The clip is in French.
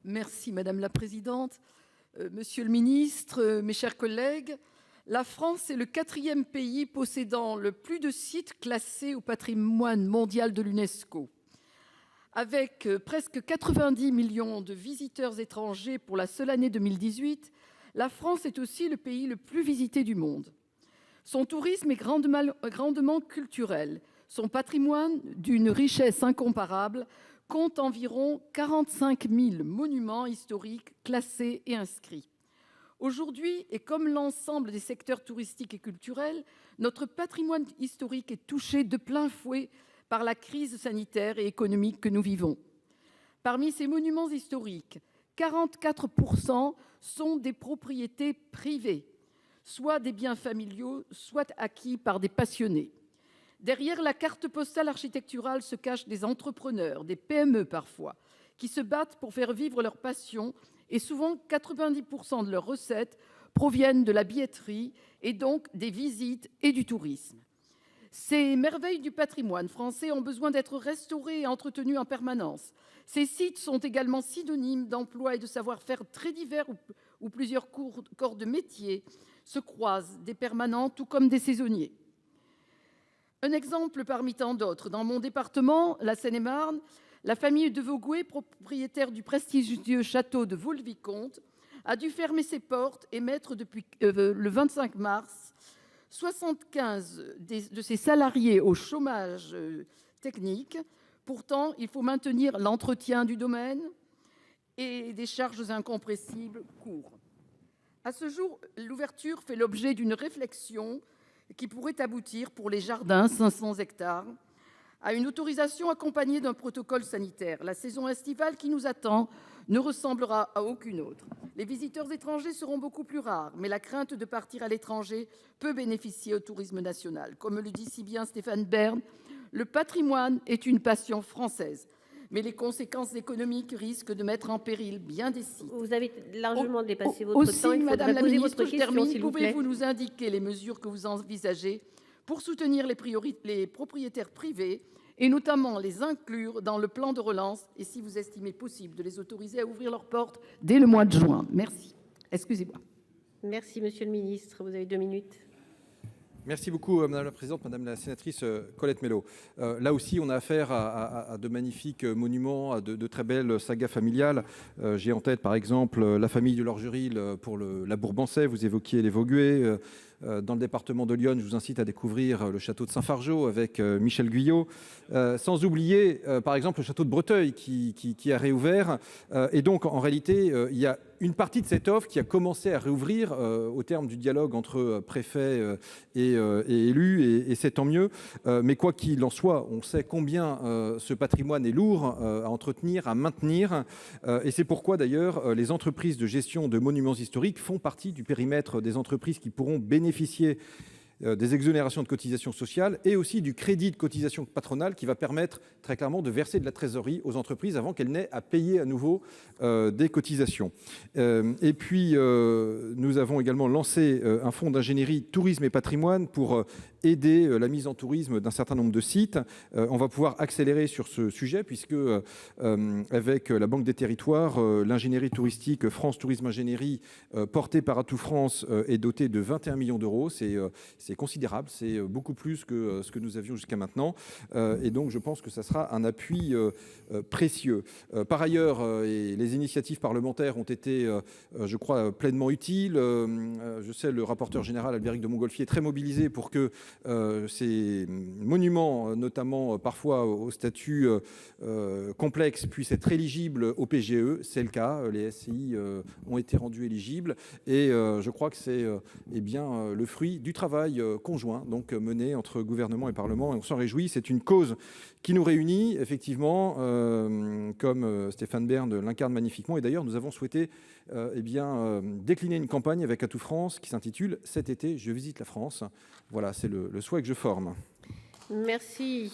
Merci Madame la Présidente. Monsieur le Ministre, mes chers collègues, la France est le 4e pays possédant le plus de sites classés au patrimoine mondial de l'UNESCO. Avec presque 90 millions de visiteurs étrangers pour la seule année 2018, la France est aussi le pays le plus visité du monde. Son tourisme est grandement culturel. Son patrimoine, d'une richesse incomparable, compte environ 45 000 monuments historiques classés et inscrits. Aujourd'hui, et comme l'ensemble des secteurs touristiques et culturels, notre patrimoine historique est touché de plein fouet par la crise sanitaire et économique que nous vivons. Parmi ces monuments historiques, 44% sont des propriétés privées, soit des biens familiaux, soit acquis par des passionnés. Derrière la carte postale architecturale se cachent des entrepreneurs, des PME parfois, qui se battent pour faire vivre leur passion et souvent 90% de leurs recettes proviennent de la billetterie et donc des visites et du tourisme. Ces merveilles du patrimoine français ont besoin d'être restaurées et entretenues en permanence. Ces sites sont également synonymes d'emplois et de savoir-faire très divers où plusieurs corps de métier se croisent, des permanents tout comme des saisonniers. Un exemple parmi tant d'autres. Dans mon département, la Seine-et-Marne, la famille de Vogüé, propriétaire du prestigieux château de Vaux-le-Vicomte, a dû fermer ses portes et mettre depuis le 25 mars 75 de ses salariés au chômage technique. Pourtant, il faut maintenir l'entretien du domaine et des charges incompressibles courent. À ce jour, l'ouverture fait l'objet d'une réflexion qui pourrait aboutir pour les jardins, 500 hectares, à une autorisation accompagnée d'un protocole sanitaire. La saison estivale qui nous attend ne ressemblera à aucune autre. Les visiteurs étrangers seront beaucoup plus rares, mais la crainte de partir à l'étranger peut bénéficier au tourisme national. Comme le dit si bien Stéphane Bern, le patrimoine est une passion française, mais les conséquences économiques risquent de mettre en péril bien des sites. Vous avez largement dépassé votre Aussi, temps. Il Madame faudrait la poser Ministre, votre je question, termine. s'il vous plaît. Pouvez-vous nous indiquer les mesures que vous envisagez pour soutenir les propriétaires privés et notamment les inclure dans le plan de relance et si vous estimez possible de les autoriser à ouvrir leurs portes dès le mois de juin? Merci. Excusez-moi. Merci, Monsieur le Ministre. Vous avez 2 minutes. Merci beaucoup, Madame la Présidente, Madame la Sénatrice Colette Mélot. Là aussi, on a affaire à de magnifiques monuments, à de très belles sagas familiales. J'ai en tête, par exemple, la famille de l'Orgeril pour la Bourbancais. Vous évoquiez les Vogüé. Dans le département de l'Yonne, je vous incite à découvrir le château de Saint-Fargeau avec Michel Guyot. Sans oublier, par exemple, le château de Breteuil qui a réouvert. Et donc, en réalité, il y a une partie de cette offre qui a commencé à réouvrir au terme du dialogue entre préfets et élus, et c'est tant mieux. Mais quoi qu'il en soit, on sait combien ce patrimoine est lourd à entretenir, à maintenir. Et c'est pourquoi, d'ailleurs, les entreprises de gestion de monuments historiques font partie du périmètre des entreprises qui pourront bénéficier des exonérations de cotisations sociales et aussi du crédit de cotisation patronale qui va permettre très clairement de verser de la trésorerie aux entreprises avant qu'elles n'aient à payer à nouveau des cotisations. Et puis, nous avons également lancé un fonds d'ingénierie tourisme et patrimoine pour aider la mise en tourisme d'un certain nombre de sites. On va pouvoir accélérer sur ce sujet puisque avec la Banque des Territoires, l'ingénierie touristique France Tourisme Ingénierie portée par Atout France est dotée de 21 millions d'euros. C'est considérable, c'est beaucoup plus que ce que nous avions jusqu'à maintenant. Et donc, je pense que ça sera un appui précieux. Par ailleurs, et les initiatives parlementaires ont été, je crois, pleinement utiles. Je sais, le rapporteur général, Albéric de Montgolfier, est très mobilisé pour que ces monuments, notamment parfois au statut complexe, puissent être éligibles au PGE. C'est le cas. Les SCI ont été rendus éligibles. Et je crois que c'est bien le fruit du travail conjoint donc mené entre gouvernement et Parlement, et on s'en réjouit. C'est une cause qui nous réunit effectivement, comme Stéphane Bern l'incarne magnifiquement. Et d'ailleurs, nous avons souhaité décliner une campagne avec Atout France qui s'intitule « Cet été, je visite la France ». Voilà, c'est le souhait que je forme. Merci.